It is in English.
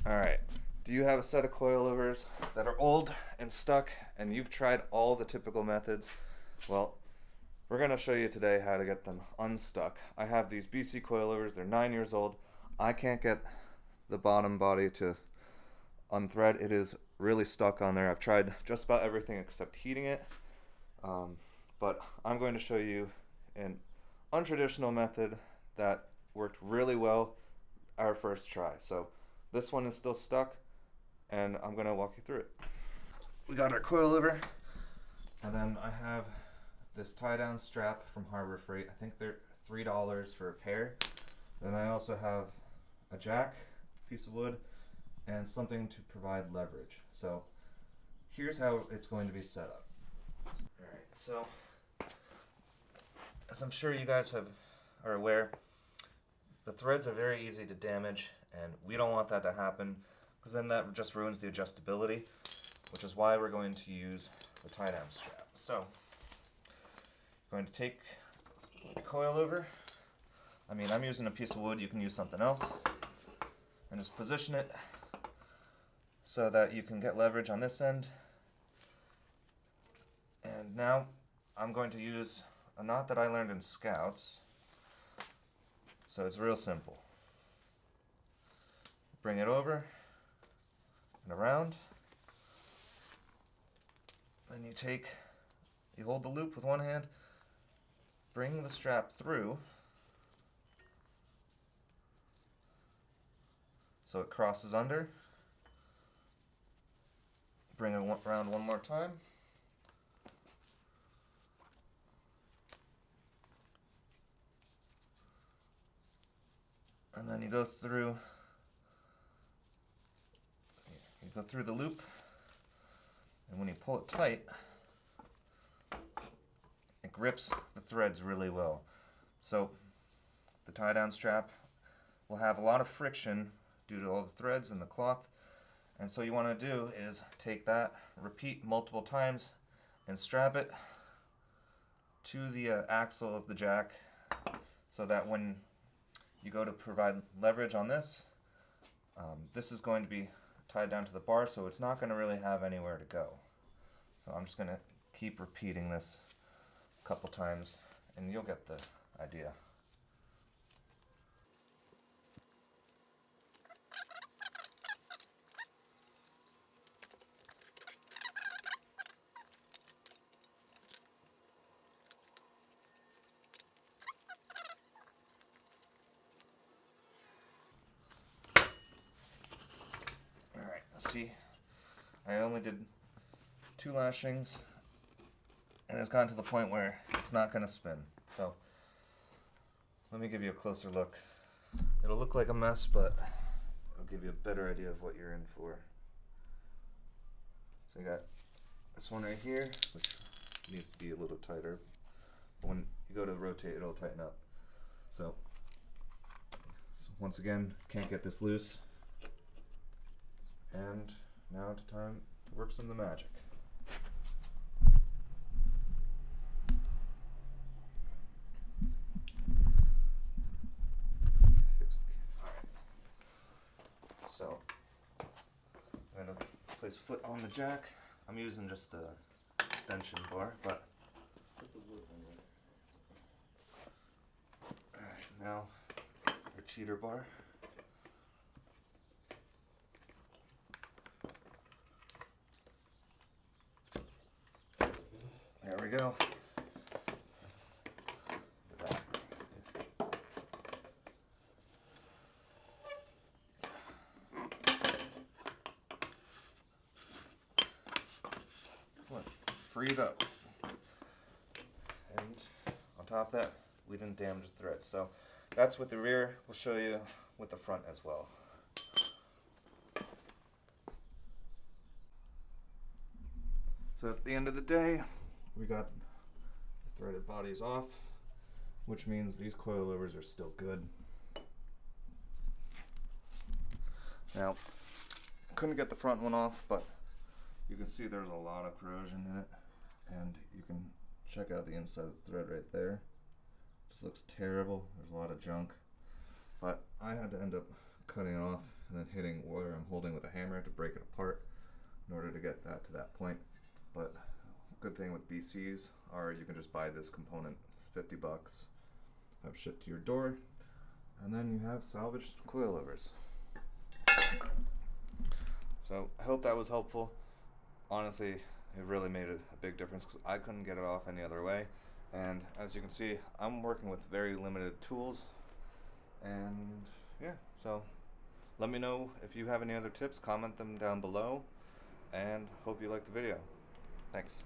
Alright, do you have a set of coilovers that are old and stuck and you've tried all the typical methods? Well, we're going to show you today how to get them unstuck. I have these BC coilovers, they're 9 years old. I can't get the bottom body to unthread. It is really stuck on there. I've tried just about everything except heating it. But I'm going to show you an untraditional method that worked really well our first try. So this one is still stuck, and I'm going to walk you through it. We got our coilover, and then I have this tie-down strap from Harbor Freight. I think they're $3 for a pair. Then I also have a jack, piece of wood, and something to provide leverage. So here's how it's going to be set up. Alright, so as I'm sure you guys are aware, the threads are very easy to damage, and we don't want that to happen because then that just ruins the adjustability, which is why we're going to use the tie-down strap. So I'm going to take the coilover. I'm using a piece of wood, you can use something else, and just position it so that you can get leverage on this end. And now I'm going to use a knot that I learned in Scouts. So it's real simple. Bring it over and around. Then you hold the loop with one hand, bring the strap through so it crosses under. Bring it around one more time. And then you go through the loop, and when you pull it tight, it grips the threads really well. So the tie-down strap will have a lot of friction due to all the threads and the cloth, and so you want to do is take that, repeat multiple times, and strap it to the axle of the jack so that when you go to provide leverage on this, this is going to be tied down to the bar, so it's not going to really have anywhere to go. So I'm just going to keep repeating this a couple times, and you'll get the idea. See, I only did 2 lashings, and it's gotten to the point where it's not going to spin. So let me give you a closer look. It'll look like a mess, but it'll give you a better idea of what you're in for. So I got this one right here, which needs to be a little tighter. But when you go to rotate, it'll tighten up. So once again, can't get this loose. And now it's time to work some of the magic. Alright. So I'm going to place a foot on the jack. I'm using just a extension bar, but alright, now our cheater bar. There we go. Free it up. And on top of that, we didn't damage the threads. So that's with the rear. We'll show you with the front as well. So at the end of the day, we got the threaded bodies off, which means these coilovers are still good. Now, I couldn't get the front one off, but you can see there's a lot of corrosion in it, and you can check out the inside of the thread right there. This looks terrible. There's a lot of junk, but I had to end up cutting it off and then hitting where I'm holding with a hammer to break it apart in order to get that to that point. But good thing with BCs are you can just buy this component. It's 50 bucks, have shipped to your door, and then you have salvaged coilovers. So I hope that was helpful. Honestly, it really made a big difference because I couldn't get it off any other way. And as you can see, I'm working with very limited tools. And yeah, so let me know if you have any other tips, comment them down below, and hope you liked the video. Thanks.